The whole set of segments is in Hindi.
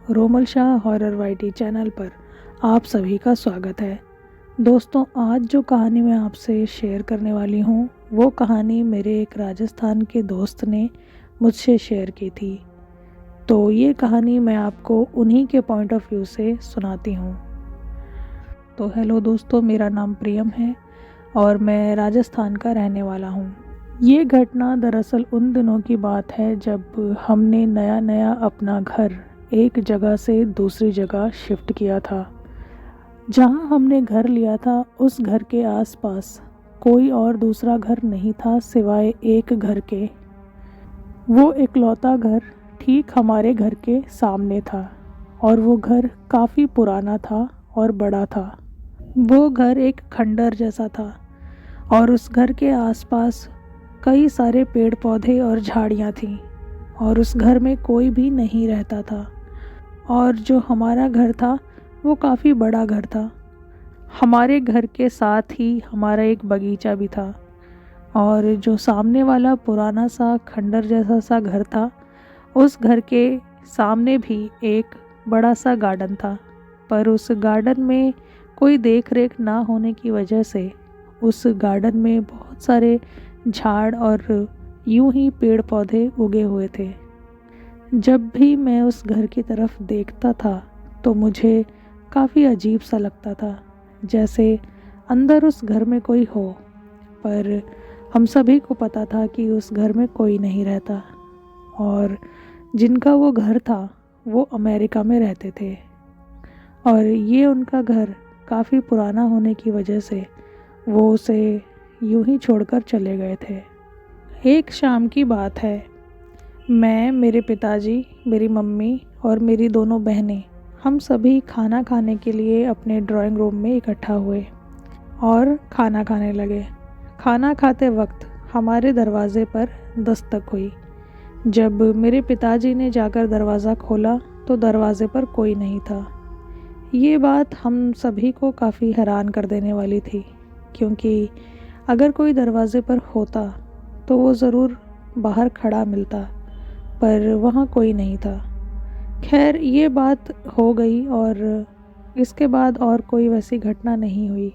रोमल शाह हॉरर वाईटी चैनल पर आप सभी का स्वागत है। दोस्तों, आज जो कहानी मैं आपसे शेयर करने वाली हूँ वो कहानी मेरे एक राजस्थान के दोस्त ने मुझसे शेयर की थी। तो ये कहानी मैं आपको उन्हीं के पॉइंट ऑफ व्यू से सुनाती हूँ। तो हेलो दोस्तों, मेरा नाम प्रियम है और मैं राजस्थान का रहने वाला हूँ। ये घटना दरअसल उन दिनों की बात है जब हमने नया नया अपना घर एक जगह से दूसरी जगह शिफ्ट किया था। जहाँ हमने घर लिया था उस घर के आसपास कोई और दूसरा घर नहीं था सिवाय एक घर के। वो इकलौता घर ठीक हमारे घर के सामने था और वो घर काफ़ी पुराना था और बड़ा था। वो घर एक खंडर जैसा था और उस घर के आसपास कई सारे पेड़ पौधे और झाड़ियाँ थीं और उस घर में कोई भी नहीं रहता था। और जो हमारा घर था वो काफ़ी बड़ा घर था। हमारे घर के साथ ही हमारा एक बगीचा भी था और जो सामने वाला पुराना सा खंडर जैसा सा घर था उस घर के सामने भी एक बड़ा सा गार्डन था। पर उस गार्डन में कोई देख रेख ना होने की वजह से उस गार्डन में बहुत सारे झाड़ और यूं ही पेड़ पौधे उगे हुए थे। जब भी मैं उस घर की तरफ देखता था तो मुझे काफ़ी अजीब सा लगता था, जैसे अंदर उस घर में कोई हो। पर हम सभी को पता था कि उस घर में कोई नहीं रहता और जिनका वो घर था वो अमेरिका में रहते थे और ये उनका घर काफ़ी पुराना होने की वजह से वो उसे यूं ही छोड़कर चले गए थे। एक शाम की बात है, मैं, मेरे पिताजी, मेरी मम्मी और मेरी दोनों बहनें हम सभी खाना खाने के लिए अपने ड्राइंग रूम में इकट्ठा हुए और खाना खाने लगे। खाना खाते वक्त हमारे दरवाज़े पर दस्तक हुई। जब मेरे पिताजी ने जाकर दरवाज़ा खोला तो दरवाज़े पर कोई नहीं था। ये बात हम सभी को काफ़ी हैरान कर देने वाली थी, क्योंकि अगर कोई दरवाज़े पर होता तो वो ज़रूर बाहर खड़ा मिलता, पर वहाँ कोई नहीं था। खैर, ये बात हो गई और इसके बाद और कोई वैसी घटना नहीं हुई।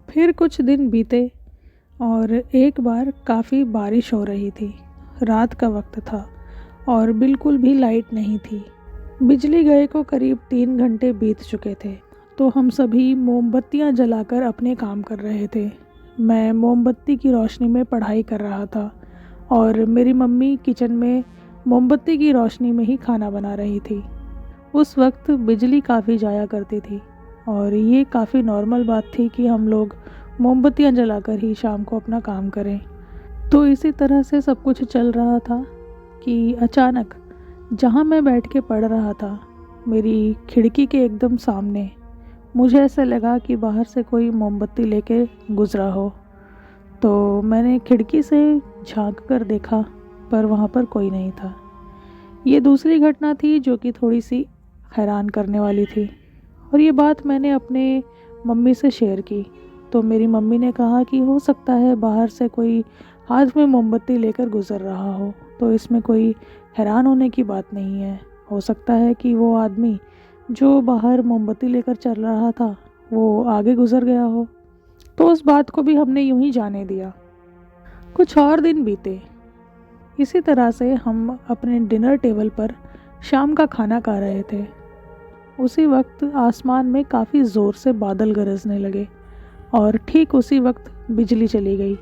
फिर कुछ दिन बीते और एक बार काफ़ी बारिश हो रही थी। रात का वक्त था और बिल्कुल भी लाइट नहीं थी। बिजली गए को करीब 3 घंटे बीत चुके थे। तो हम सभी मोमबत्तियां जलाकर अपने काम कर रहे थे। मैं मोमबत्ती की रोशनी में पढ़ाई कर रहा था और मेरी मम्मी किचन में मोमबत्ती की रोशनी में ही खाना बना रही थी। उस वक्त बिजली काफ़ी जाया करती थी और ये काफ़ी नॉर्मल बात थी कि हम लोग मोमबत्तियां जलाकर ही शाम को अपना काम करें। तो इसी तरह से सब कुछ चल रहा था कि अचानक जहाँ मैं बैठ के पढ़ रहा था, मेरी खिड़की के एकदम सामने मुझे ऐसा लगा कि बाहर से कोई मोमबत्ती लेके गुज़रा हो। तो मैंने खिड़की से झांक कर देखा, पर वहाँ पर कोई नहीं था। ये दूसरी घटना थी जो कि थोड़ी सी हैरान करने वाली थी और ये बात मैंने अपने मम्मी से शेयर की। तो मेरी मम्मी ने कहा कि हो सकता है बाहर से कोई हाथ में मोमबत्ती लेकर गुज़र रहा हो, तो इसमें कोई हैरान होने की बात नहीं है। हो सकता है कि वो आदमी जो बाहर मोमबत्ती लेकर चल रहा था वो आगे गुज़र गया हो। तो उस बात को भी हमने यूं ही जाने दिया। कुछ और दिन बीते। इसी तरह से हम अपने डिनर टेबल पर शाम का खाना खा रहे थे। उसी वक्त आसमान में काफ़ी ज़ोर से बादल गरजने लगे और ठीक उसी वक्त बिजली चली गई।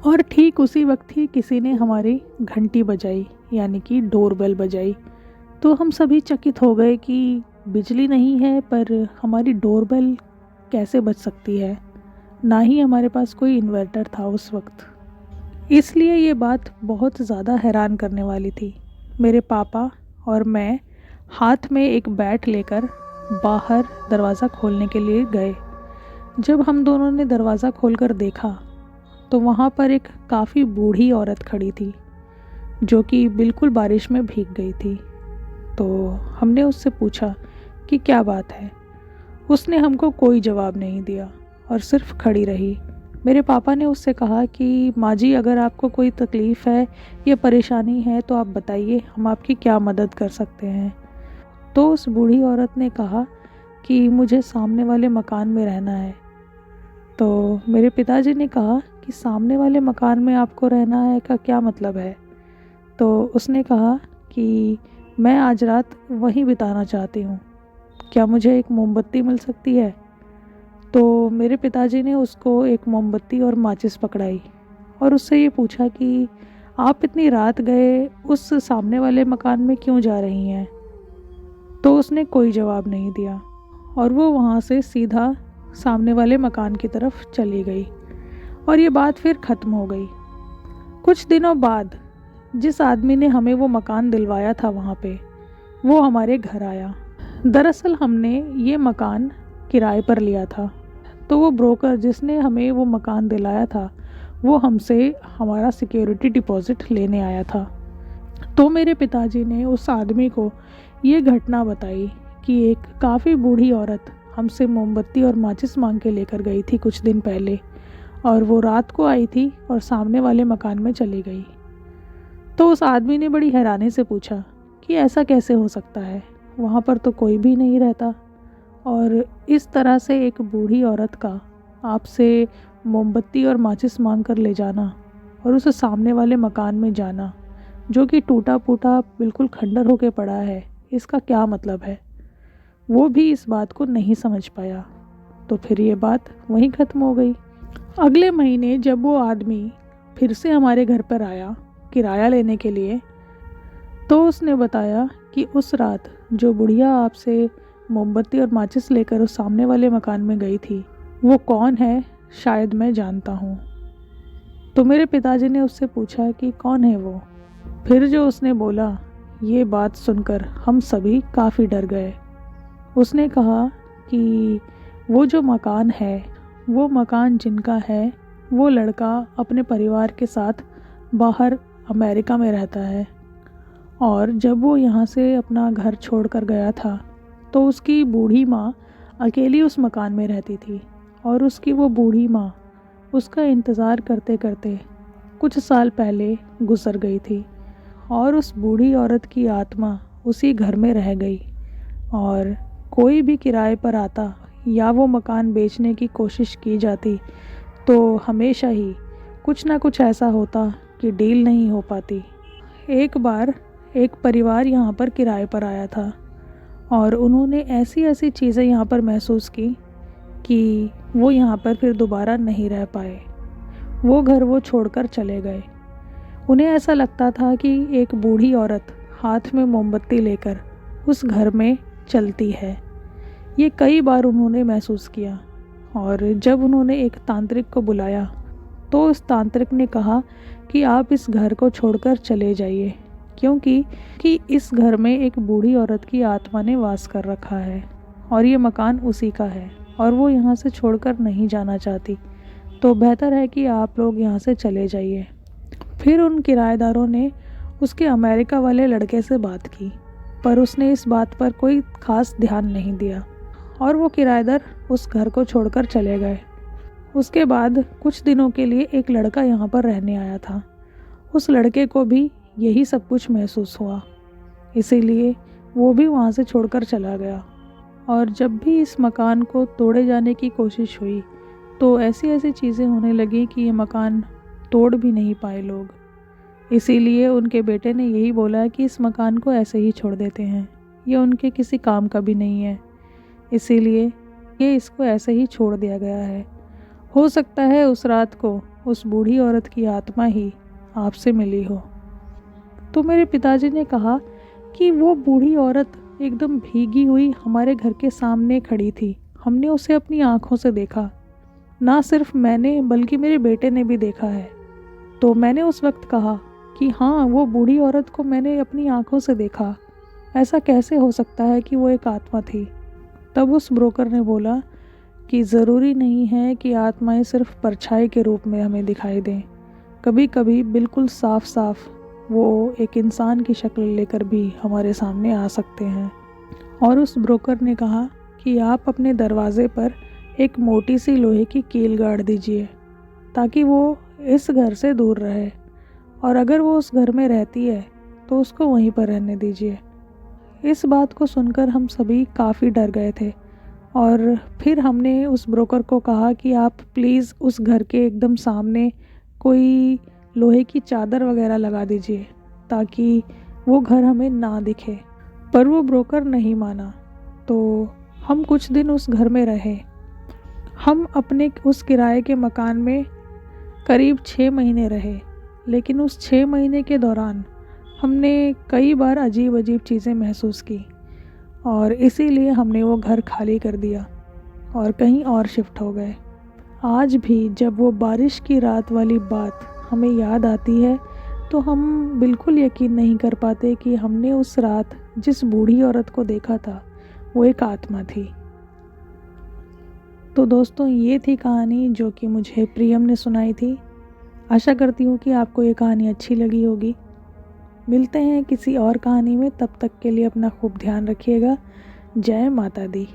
और ठीक उसी वक्त ही किसी ने हमारी घंटी बजाई, यानी कि डोरबेल बजाई। तो हम सभी चकित हो गए कि बिजली नहीं है पर हमारी डोरबेल कैसे बज सकती है। ना ही हमारे पास कोई इन्वर्टर था उस वक्त, इसलिए ये बात बहुत ज़्यादा हैरान करने वाली थी। मेरे पापा और मैं हाथ में एक बैट लेकर बाहर दरवाज़ा खोलने के लिए गए। जब हम दोनों ने दरवाज़ा खोलकर देखा तो वहाँ पर एक काफ़ी बूढ़ी औरत खड़ी थी जो कि बिल्कुल बारिश में भीग गई थी। तो हमने उससे पूछा कि क्या बात है। उसने हमको कोई जवाब नहीं दिया और सिर्फ खड़ी रही। मेरे पापा ने उससे कहा कि माँ जी, अगर आपको कोई तकलीफ़ है या परेशानी है तो आप बताइए, हम आपकी क्या मदद कर सकते हैं। तो उस बूढ़ी औरत ने कहा कि मुझे सामने वाले मकान में रहना है। तो मेरे पिताजी ने कहा कि सामने वाले मकान में आपको रहना है का क्या मतलब है? तो उसने कहा कि मैं आज रात वहीं बिताना चाहती हूँ, क्या मुझे एक मोमबत्ती मिल सकती है? तो मेरे पिताजी ने उसको एक मोमबत्ती और माचिस पकड़ाई और उससे ये पूछा कि आप इतनी रात गए उस सामने वाले मकान में क्यों जा रही हैं? तो उसने कोई जवाब नहीं दिया और वो वहाँ से सीधा सामने वाले मकान की तरफ चली गई और ये बात फिर ख़त्म हो गई। कुछ दिनों बाद जिस आदमी ने हमें वो मकान दिलवाया था वहाँ पे, वो हमारे घर आया। दरअसल हमने ये मकान किराए पर लिया था, तो वो ब्रोकर जिसने हमें वो मकान दिलाया था वो हमसे हमारा सिक्योरिटी डिपॉज़िट लेने आया था। तो मेरे पिताजी ने उस आदमी को ये घटना बताई कि एक काफ़ी बूढ़ी औरत हमसे मोमबत्ती और माचिस मांग के लेकर गई थी कुछ दिन पहले, और वो रात को आई थी और सामने वाले मकान में चली गई। तो उस आदमी ने बड़ी हैरानी से पूछा कि ऐसा कैसे हो सकता है, वहाँ पर तो कोई भी नहीं रहता, और इस तरह से एक बूढ़ी औरत का आपसे मोमबत्ती और माचिस मांग कर ले जाना और उस सामने वाले मकान में जाना जो कि टूटा फूटा बिल्कुल खंडर होके पड़ा है, इसका क्या मतलब है? वो भी इस बात को नहीं समझ पाया। तो फिर ये बात वहीं ख़त्म हो गई। अगले महीने जब वो आदमी फिर से हमारे घर पर आया किराया लेने के लिए, तो उसने बताया कि उस रात जो बुढ़िया आपसे मोमबत्ती और माचिस लेकर उस सामने वाले मकान में गई थी, वो कौन है शायद मैं जानता हूँ। तो मेरे पिताजी ने उससे पूछा कि कौन है वो? फिर जो उसने बोला, ये बात सुनकर हम सभी काफ़ी डर गए। उसने कहा कि वो जो मकान है, वो मकान जिनका है, वो लड़का अपने परिवार के साथ बाहर अमेरिका में रहता है, और जब वो यहाँ से अपना घर छोड़कर गया था तो उसकी बूढ़ी माँ अकेली उस मकान में रहती थी, और उसकी वो बूढ़ी माँ उसका इंतज़ार करते करते कुछ साल पहले गुजर गई थी, और उस बूढ़ी औरत की आत्मा उसी घर में रह गई, और कोई भी किराए पर आता या वो मकान बेचने की कोशिश की जाती तो हमेशा ही कुछ ना कुछ ऐसा होता कि डील नहीं हो पाती। एक बार एक परिवार यहाँ पर किराए पर आया था और उन्होंने ऐसी ऐसी चीज़ें यहाँ पर महसूस की कि वो यहाँ पर फिर दोबारा नहीं रह पाए। वो घर वो छोड़कर चले गए। उन्हें ऐसा लगता था कि एक बूढ़ी औरत हाथ में मोमबत्ती लेकर उस घर में चलती है। ये कई बार उन्होंने महसूस किया, और जब उन्होंने एक तांत्रिक को बुलाया तो उस तांत्रिक ने कहा कि आप इस घर को छोड़कर चले जाइए, क्योंकि इस घर में एक बूढ़ी औरत की आत्मा ने वास कर रखा है और ये मकान उसी का है, और वो यहाँ से छोड़कर नहीं जाना चाहती, तो बेहतर है कि आप लोग यहाँ से चले जाइए। फिर उन किराएदारों ने उसके अमेरिका वाले लड़के से बात की, पर उसने इस बात पर कोई ख़ास ध्यान नहीं दिया और वो किराएदार उस घर को छोड़कर चले गए। उसके बाद कुछ दिनों के लिए एक लड़का यहाँ पर रहने आया था। उस लड़के को भी यही सब कुछ महसूस हुआ, इसीलिए वो भी वहाँ से छोड़कर चला गया, और जब भी इस मकान को तोड़े जाने की कोशिश हुई तो ऐसी ऐसी चीज़ें होने लगी कि ये मकान तोड़ भी नहीं पाए लोग। इसीलिए उनके बेटे ने यही बोला कि इस मकान को ऐसे ही छोड़ देते हैं, ये उनके किसी काम का भी नहीं है, इसीलिए ये इसको ऐसे ही छोड़ दिया गया है। हो सकता है उस रात को उस बूढ़ी औरत की आत्मा ही आपसे मिली हो। तो मेरे पिताजी ने कहा कि वो बूढ़ी औरत एकदम भीगी हुई हमारे घर के सामने खड़ी थी। हमने उसे अपनी आँखों से देखा, ना सिर्फ मैंने बल्कि मेरे बेटे ने भी देखा है। तो मैंने उस वक्त कहा कि हाँ, वो बूढ़ी औरत को मैंने अपनी आँखों से देखा, ऐसा कैसे हो सकता है कि वो एक आत्मा थी। तब उस ब्रोकर ने बोला कि ज़रूरी नहीं है कि आत्माएं सिर्फ परछाई के रूप में हमें दिखाई दें, कभी कभी बिल्कुल साफ साफ वो एक इंसान की शक्ल लेकर भी हमारे सामने आ सकते हैं। और उस ब्रोकर ने कहा कि आप अपने दरवाजे पर एक मोटी सी लोहे की कील गाड़ दीजिए ताकि वो इस घर से दूर रहे, और अगर वो उस घर में रहती है तो उसको वहीं पर रहने दीजिए। इस बात को सुनकर हम सभी काफ़ी डर गए थे और फिर हमने उस ब्रोकर को कहा कि आप प्लीज़ उस घर के एकदम सामने कोई लोहे की चादर वगैरह लगा दीजिए ताकि वो घर हमें ना दिखे। पर वो ब्रोकर नहीं माना, तो हम कुछ दिन उस घर में रहे। हम अपने उस किराए के मकान में करीब 6 महीने रहे, लेकिन उस 6 महीने के दौरान हमने कई बार अजीब अजीब चीज़ें महसूस की और इसीलिए हमने वो घर खाली कर दिया और कहीं और शिफ्ट हो गए। आज भी जब वो बारिश की रात वाली बात हमें याद आती है तो हम बिल्कुल यकीन नहीं कर पाते कि हमने उस रात जिस बूढ़ी औरत को देखा था वो एक आत्मा थी। तो दोस्तों, ये थी कहानी जो कि मुझे प्रियम ने सुनाई थी। आशा करती हूँ कि आपको ये कहानी अच्छी लगी होगी। मिलते हैं किसी और कहानी में, तब तक के लिए अपना खूब ध्यान रखिएगा। जय माता दी।